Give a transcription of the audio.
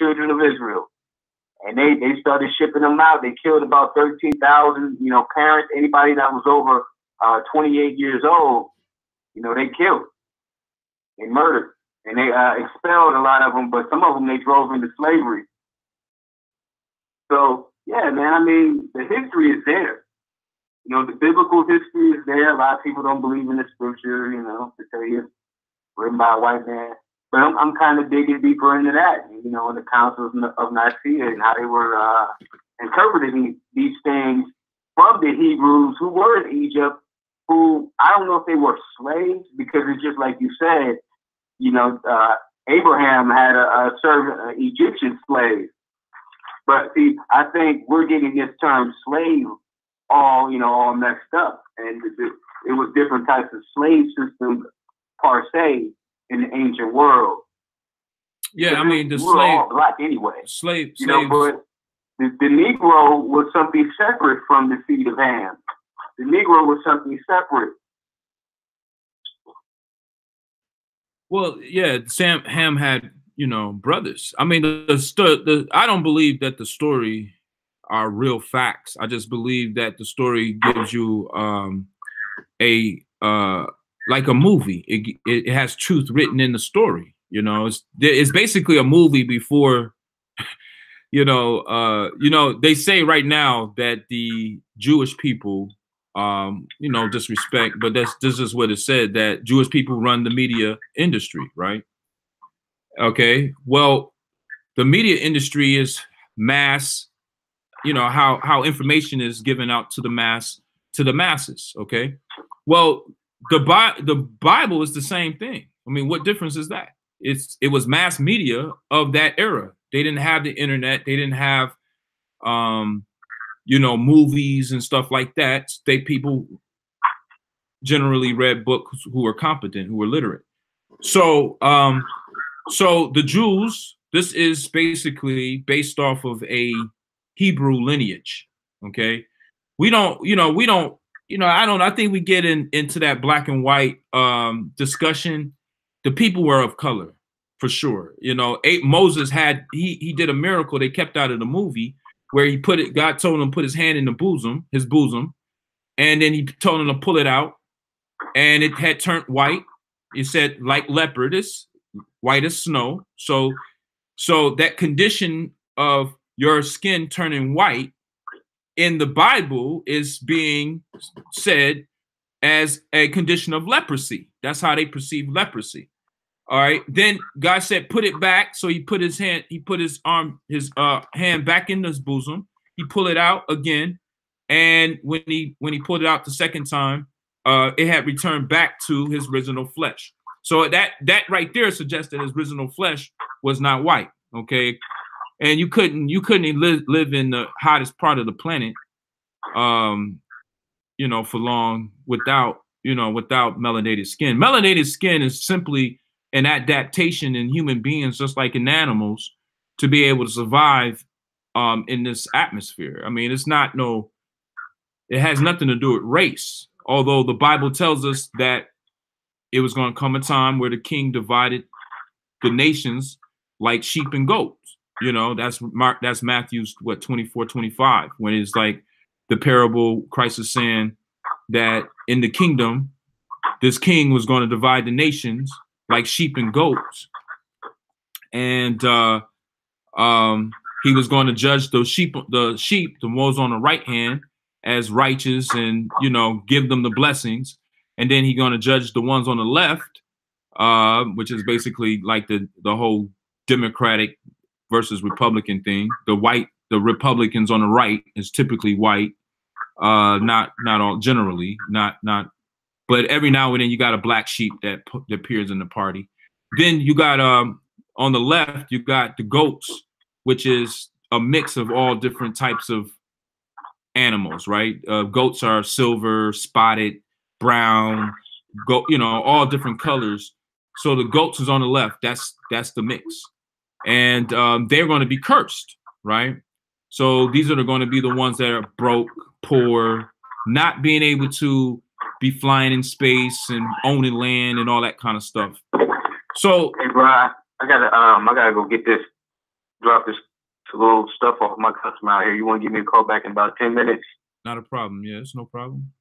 children of Israel. And they started shipping them out. They killed about 13,000, parents, anybody that was over 28 years old, they killed. They murdered. And they expelled a lot of them, but some of them they drove into slavery. So, yeah, man, I mean, the history is there. The biblical history is there. A lot of people don't believe in the scripture, to tell you it's written by a white man. But I'm kind of digging deeper into that, in the councils of Nicaea and how they were interpreting these things from the Hebrews who were in Egypt, who I don't know if they were slaves, because it's just like you said, Abraham had a servant, an Egyptian slave. But see, I think we're getting this term slave all messed up. And it was different types of slave systems per se in the ancient world. Yeah, I mean, the slave, all black anyway. Slaves. But the Negro was something separate from the seed of Ham. The Negro was something separate. Well, yeah, Ham had, brothers. I mean, I don't believe that the story are real facts. I just believe that the story gives you like a movie. It has truth written in the story. It's basically a movie before, they say right now that the Jewish people, disrespect, but this is what it said, that Jewish people run the media industry, right? Okay. Well, the media industry is mass, how information is given out to the masses. Okay. Well, the Bible is the same thing. I mean, what difference is that? It was mass media of that era. They didn't have the internet. They didn't have, movies and stuff like that. People generally read books who were competent, who were literate. So, so the Jews, this is basically based off of a Hebrew lineage. Okay. I think we get into that black and white discussion. The people were of color for sure. Moses he did a miracle they kept out of the movie where God told him to put his hand in his bosom, and then he told him to pull it out, and it had turned white. It said like leopard, it's white as snow. So that condition of your skin turning white in the Bible is being said as a condition of leprosy. That's how they perceive leprosy. All right. Then God said, put it back. So he put his hand back in his bosom. He pulled it out again. And when he pulled it out the second time, it had returned back to his original flesh. So that right there suggests that his original flesh was not white. Okay. And you couldn't live in the hottest part of the planet, for long without melanated skin. Melanated skin is simply an adaptation in human beings, just like in animals, to be able to survive in this atmosphere. I mean, it has nothing to do with race. Although the Bible tells us that it was going to come a time where the king divided the nations like sheep and goats. That's Matthew's 24-25, when it's like the parable Christ is saying that in the kingdom, this king was going to divide the nations like sheep and goats. And he was going to judge the sheep, the ones on the right hand, as righteous and, give them the blessings. And then he's going to judge the ones on the left, which is basically like the whole Democratic versus Republican thing. The Republicans on the right is typically white, not all generally, not, but every now and then you got a black sheep that appears in the party. Then you got on the left, you got the goats, which is a mix of all different types of animals, right? Goats are silver, spotted, brown, all different colors. So the goats is on the left. That's the mix. And they're going to be cursed, right? So these are going to be the ones that are broke, poor, not being able to be flying in space and owning land and all that kind of stuff. So, hey, bro, I gotta go get this drop this little stuff off my customer out here. You want to give me a call back in about 10 minutes? Not a problem. Yeah, it's no problem.